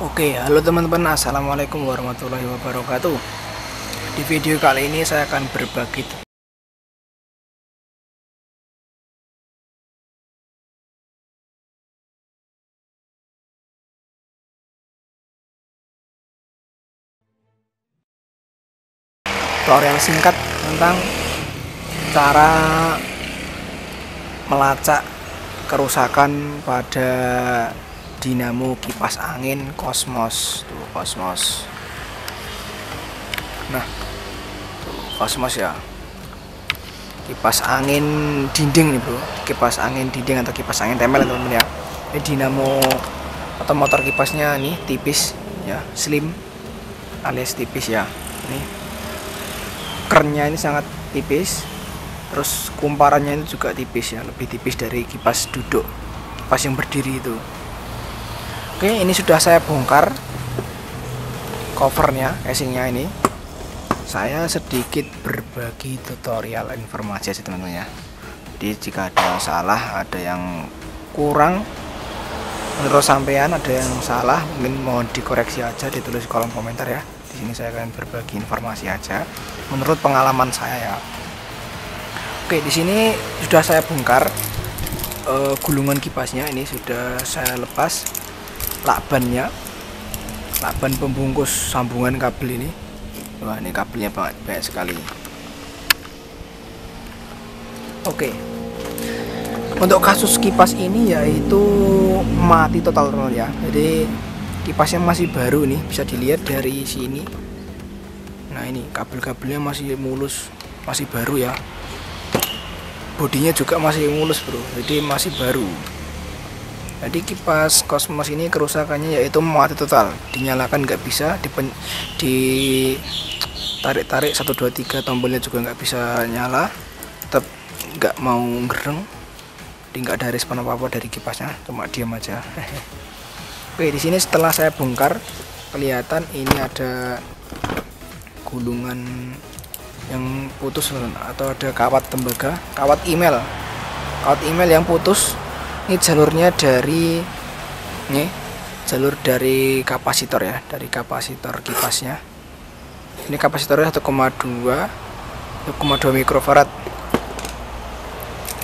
Oke, halo teman-teman, assalamualaikum warahmatullahi wabarakatuh. Di video kali ini saya akan berbagi tutorial singkat tentang cara melacak kerusakan pada dinamo kipas angin Cosmos. Tuh, Cosmos. Nah, tuh, Cosmos ya. Kipas angin dinding nih, Bro. Kipas angin dinding atau kipas angin tempel, teman-teman ya. Ini dinamo atau motor kipasnya nih tipis ya, slim alias tipis ya. Ini kerennya ini sangat tipis. Terus kumparannya ini juga tipis ya, lebih tipis dari kipas duduk, kipas yang berdiri itu. Oke, ini sudah saya bongkar covernya, casingnya ini. Saya sedikit berbagi tutorial informasi aja teman-teman ya. Jadi jika ada yang salah, ada yang kurang menurut sampean, ada yang salah, mungkin mohon dikoreksi aja, ditulis di kolom komentar ya. Di sini saya akan berbagi informasi aja menurut pengalaman saya ya. Oke, di sini sudah saya bongkar gulungan kipasnya, ini sudah saya lepas lakbannya, lakban pembungkus sambungan kabel ini. Wah, ini kabelnya banyak sekali. Oke, untuk kasus kipas ini yaitu mati total teman ya. Jadi kipasnya masih baru nih, bisa dilihat dari sini. Nah, ini kabel-kabelnya masih mulus, masih baru ya. Bodinya juga masih mulus, Bro, jadi masih baru. Jadi kipas Cosmos ini kerusakannya yaitu mati total, dinyalakan nggak bisa, ditarik-tarik 1 2 3 tombolnya juga nggak bisa nyala, tetap nggak mau gereng, jadi nggak ada respon apa-apa dari kipasnya, cuma diam aja. Oke, di sini setelah saya bongkar kelihatan ini ada gulungan yang putus atau ada kawat tembaga, kawat email yang putus. Ini jalurnya dari jalur dari kapasitor ya, dari kapasitor kipasnya. Ini kapasitornya 1,2 mikrofarad.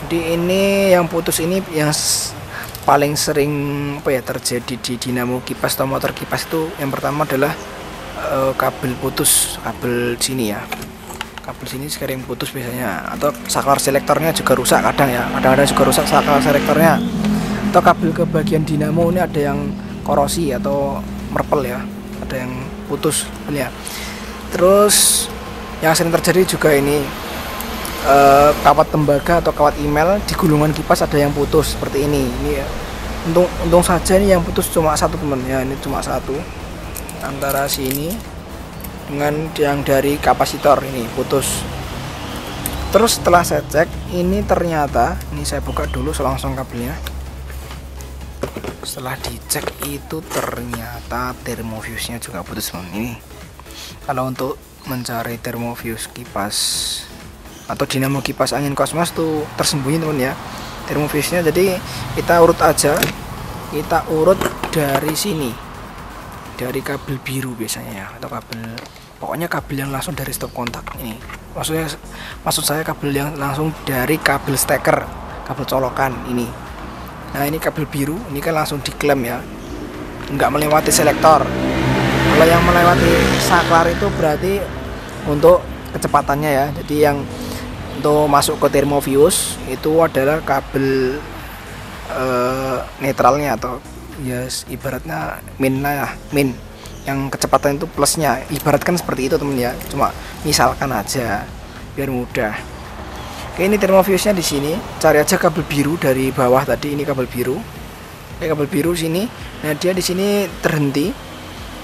Jadi ini yang putus ini yang paling sering terjadi di dinamo kipas atau motor kipas itu. Yang pertama adalah kabel putus, kabel sini ya. Kabel sini sering putus biasanya, atau saklar selektornya juga rusak kadang ya, kadang-kadang juga rusak saklar selektornya, atau kabel ke bagian dinamo ini ada yang korosi atau merpel ya, ada yang putus ya. Terus yang sering terjadi juga ini kawat tembaga atau kawat email di gulungan kipas ada yang putus seperti ini ya. Untung saja ini yang putus cuma satu teman ya, ini cuma satu antara sini dengan yang dari kapasitor ini putus. Terus setelah saya cek ini ternyata, ini saya buka dulu langsung kabelnya. Setelah dicek itu ternyata termofuse-nya juga putus teman. Ini kalau untuk mencari termofuse kipas atau dinamo kipas angin Cosmos tuh tersembunyi teman ya, termofuse-nya. Jadi kita urut aja, kita urut dari sini, dari kabel biru biasanya ya, atau pokoknya kabel yang langsung dari stop kontak ini. Maksud saya kabel yang langsung dari kabel steker, kabel colokan ini. Nah, ini kabel biru, ini kan langsung diklem ya, nggak melewati selektor. Kalau yang melewati saklar itu berarti untuk kecepatannya ya. Jadi yang untuk masuk ke termofuse itu adalah kabel netralnya, atau ya ibaratnya min lah ya, min yang kecepatan itu plusnya, ibaratkan seperti itu temen ya, cuma misalkan aja biar mudah. Oke, ini termofuse nya di sini, cari aja kabel biru dari bawah tadi, ini kabel biru. Oke, kabel biru sini. Nah, dia di sini terhenti,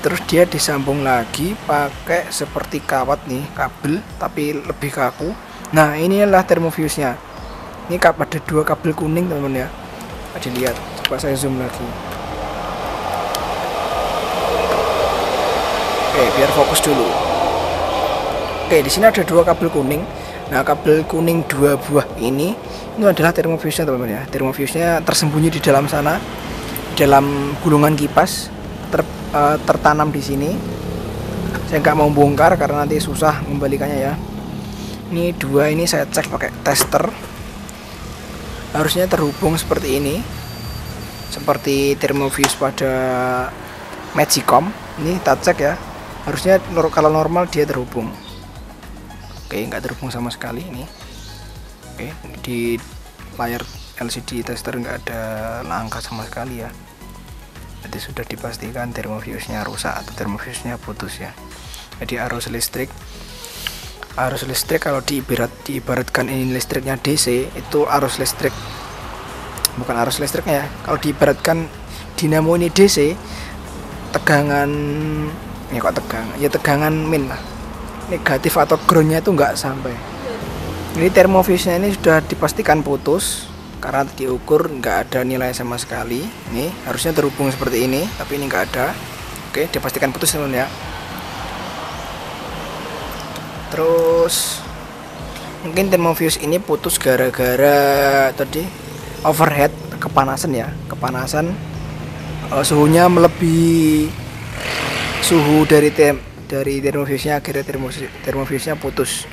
terus dia disambung lagi pakai seperti kawat nih, kabel tapi lebih kaku. Nah, inilah termofuse nya. Ini ada 2 kabel kuning teman-teman ya, dilihat, coba saya zoom lagi. Oke, biar fokus dulu. Oke, di sini ada 2 kabel kuning. Nah, kabel kuning 2 buah ini adalah termofuse-nya teman-teman ya. Termofuse-nya tersembunyi di dalam sana, di dalam gulungan kipas, tertanam di sini. Saya nggak mau bongkar karena nanti susah membalikannya ya. Ini dua ini saya cek pakai tester, harusnya terhubung seperti ini, seperti Thermofuse pada Magicom. Ini kita cek ya, harusnya kalau normal dia terhubung. Oke, nggak terhubung sama sekali ini. Oke, di layar LCD tester nggak ada angka sama sekali ya. Jadi sudah dipastikan Thermofuse-nya rusak atau Thermofuse-nya putus ya. Jadi arus listrik kalau diibaratkan ini listriknya DC, itu arus listrik, bukan arus listriknya ya. Kalau diibaratkan dinamo ini DC, tegangan ya kok tegangan min lah, negatif atau groundnya itu nggak sampai. Ini Thermofuse-nya ini sudah dipastikan putus karena diukur nggak ada nilai sama sekali. Ini harusnya terhubung seperti ini, tapi ini nggak ada. Oke, dipastikan putus teman ya. Terus mungkin Thermofuse ini putus gara-gara tadi overhead, kepanasan ya, suhunya melebihi suhu dari Thermofuse-nya, akhirnya Thermofuse-nya putus.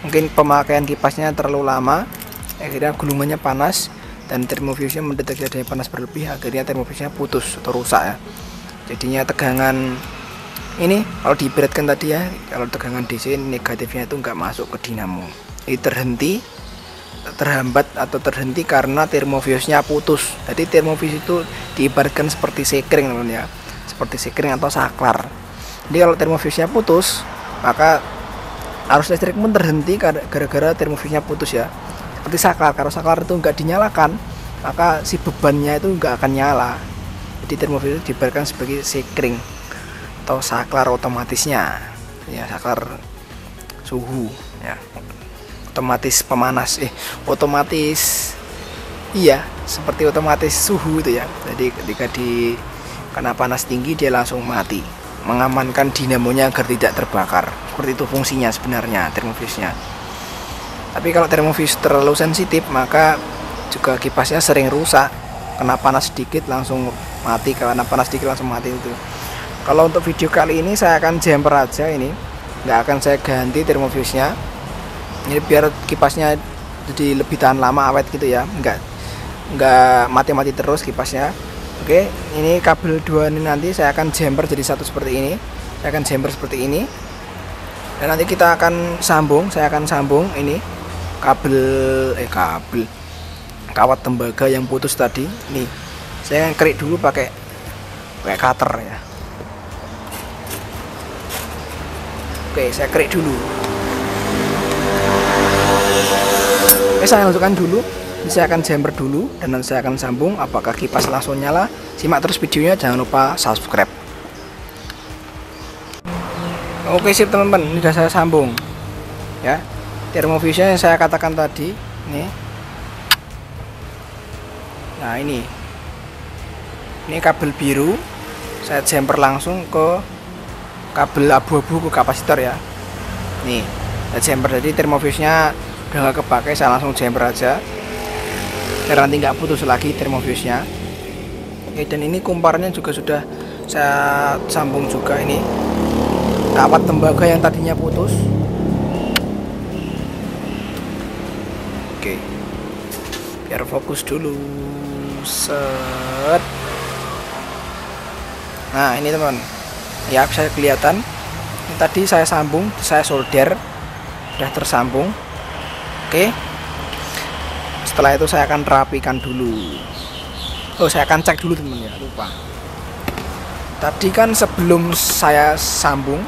Mungkin pemakaian kipasnya terlalu lama, akhirnya gulungannya panas dan Thermofuse-nya mendeteksi adanya panas berlebih, akhirnya Thermofuse-nya putus atau rusak ya. Jadinya tegangan ini kalau diibaratkan tadi ya, kalau tegangan DC negatifnya itu nggak masuk ke dinamo, ini terhambat atau terhenti karena Thermofuse-nya putus. Jadi Thermofuse itu diibaratkan seperti sekring teman ya, seperti sekring atau saklar. Jadi kalau Thermofuse-nya putus, maka arus listrik pun terhenti gara-gara Thermofuse-nya putus ya. Seperti saklar, kalau saklar itu nggak dinyalakan, maka si bebannya itu nggak akan nyala. Jadi Thermofuse itu diibaratkan sebagai sekring atau saklar otomatisnya ya, saklar suhu ya, otomatis pemanas otomatis iya, seperti otomatis suhu itu ya. Jadi ketika kena panas tinggi dia langsung mati, mengamankan dinamonya agar tidak terbakar. Seperti itu fungsinya sebenarnya Thermofuse-nya. Tapi kalau Thermofuse terlalu sensitif, maka juga kipasnya sering rusak, kena panas sedikit langsung mati, itu. Kalau untuk video kali ini saya akan jumper aja, ini nggak akan saya ganti Thermofuse-nya. Ini biar kipasnya jadi lebih tahan lama, awet gitu ya, nggak mati-mati terus kipasnya. Oke, ini kabel dua ini nanti saya akan jumper jadi satu seperti ini. Saya akan jumper seperti ini. Dan nanti kita akan sambung, saya akan sambung ini kawat tembaga yang putus tadi. Nih, saya akan kerik dulu pakai cutter ya. Oke, saya kerik dulu. Saya langsungkan dulu. Saya akan jumper dulu dan nanti saya akan sambung. Apakah kipas langsung nyala? Simak terus videonya, jangan lupa subscribe. Oke, sip teman-teman, ini sudah saya sambung ya. Thermofuse-nya yang saya katakan tadi nih. Nah, ini kabel biru, saya jumper langsung ke kabel abu-abu ke kapasitor ya. Nih, saya jumper, jadi Thermofuse-nya udah nggak kepakai, saya langsung jumper aja biar nanti nggak putus lagi Thermofuse-nya. Oke, dan ini kumparnya juga sudah saya sambung juga, ini kawat tembaga yang tadinya putus. Oke, biar fokus dulu. Set. Nah, ini teman ya, bisa kelihatan ini tadi saya sambung, saya solder, udah tersambung. Oke, setelah itu saya akan rapikan dulu. Saya akan cek dulu teman ya, lupa. Tadi kan sebelum saya sambung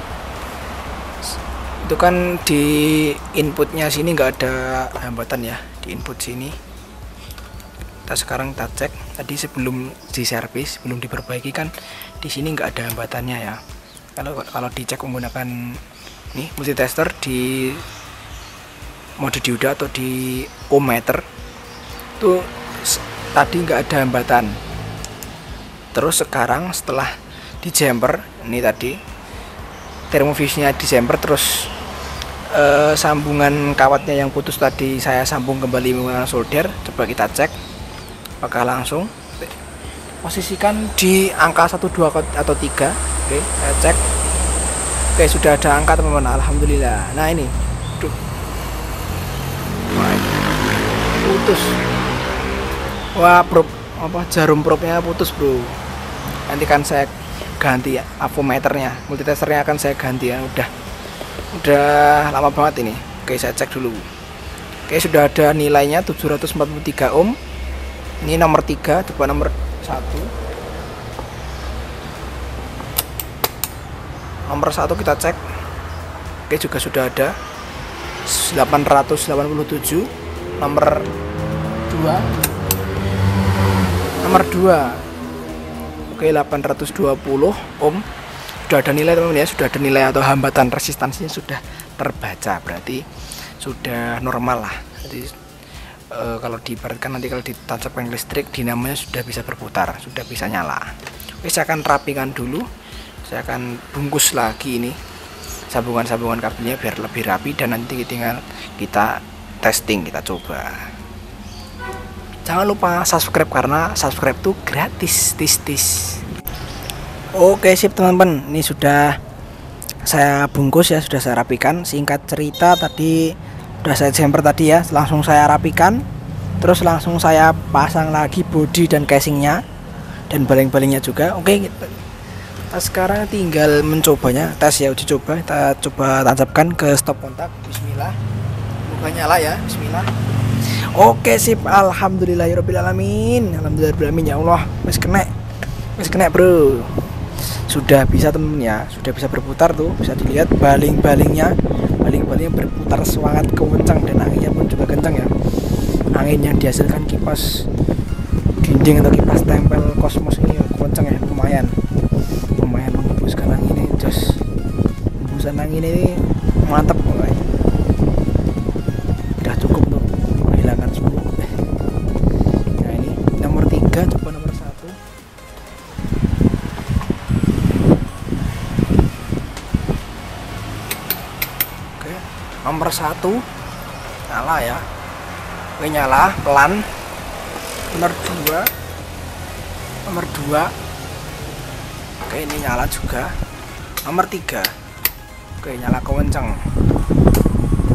itu kan di inputnya sini nggak ada hambatan ya, di input sini. Sekarang kita cek, tadi sebelum diservis, sebelum diperbaiki kan di sini nggak ada hambatannya ya. Kalau dicek menggunakan nih multitester di mode dioda atau di ohmmeter itu tadi nggak ada hambatan. Terus sekarang setelah di jumper, ini tadi Thermofuse-nya di jumper, terus sambungan kawatnya yang putus tadi saya sambung kembali menggunakan solder. Coba kita cek apakah langsung. posisikan di angka 12 atau 3. Oke, saya cek. Oke, sudah ada angka teman-teman, alhamdulillah. Nah ini, duh, putus. Wah, jarum probnya putus bro. Nanti kan saya ganti ya, avometernya, multitesternya akan saya ganti ya. Udah lama banget ini. Oke, saya cek dulu. Oke, sudah ada nilainya 743 ohm. Ini nomor 3, coba nomor 1. Nomor 1 kita cek. Oke, juga sudah ada 887. Nomor 2. Oke, 820 ohm. Sudah ada nilai teman-teman ya, sudah ada nilai atau hambatan resistansinya sudah terbaca, berarti sudah normal lah. Jadi kalau diibaratkan nanti kalau ditancapkan listrik, dinamonya sudah bisa berputar, sudah bisa nyala. Oke, saya akan rapikan dulu. Saya akan bungkus lagi ini sambungan-sambungan kabelnya biar lebih rapi, dan nanti tinggal kita testing, kita coba. Jangan lupa subscribe karena subscribe tuh gratis, tis. Oke, sip teman-teman, ini sudah saya bungkus ya, sudah saya rapikan. Singkat cerita, tadi sudah saya jumper tadi ya, langsung saya rapikan, terus langsung saya pasang lagi bodi dan casingnya dan baling-balingnya juga. Oke, kita sekarang tinggal mencobanya, tes ya, uji coba. Kita coba tancapkan ke stop kontak. Bismillah, bukan nyala ya, bismillah. Oke, sip, alhamdulillahirobbilalamin, alhamdulillahirobbilalamin, ya Allah, wis kena bro. Sudah bisa temen ya, sudah bisa berputar tuh, bisa dilihat baling-balingnya berputar sangat kencang, dan anginnya pun juga kencang ya. Angin yang dihasilkan kipas dinding atau kipas tempel kosmos ini kencang ya, lumayan menghembuskan angin ini, jos. Hembusan angin ini mantap pokoknya. Udah cukup untuk menghilangkan suhu. Nah ini nomor 3, coba nomor 1. Nomor 1 nyala ya. Oke, nyala pelan. Nomor 2. Oke, ini nyala juga. Nomor 3. Oke, nyala kencang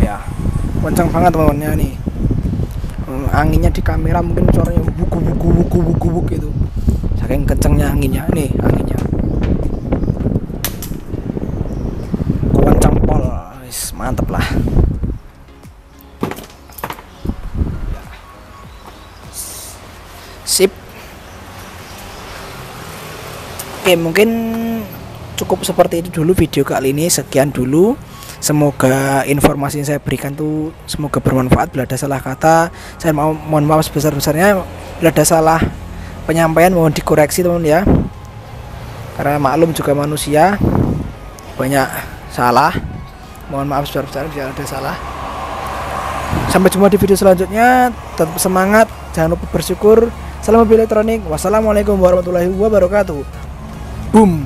ya, kencang banget teman-teman ya nih. Anginnya di kamera mungkin suaranya buk gitu, saking kencangnya anginnya. Nih anginnya kencang pol, mantep lah. Sip. Oke, mungkin cukup seperti itu dulu video kali ini. Sekian dulu. Semoga informasi yang saya berikan tuh semoga bermanfaat. Bila ada salah kata, saya mohon maaf sebesar-besarnya. Bila ada salah penyampaian mohon dikoreksi teman ya. Karena maklum juga manusia, banyak salah. Mohon maaf sebesar-besarnya bila ada salah. Sampai jumpa di video selanjutnya. Tetap semangat, jangan lupa bersyukur. Salam mobil elektronik. Wassalamualaikum warahmatullahi wabarakatuh. Boom.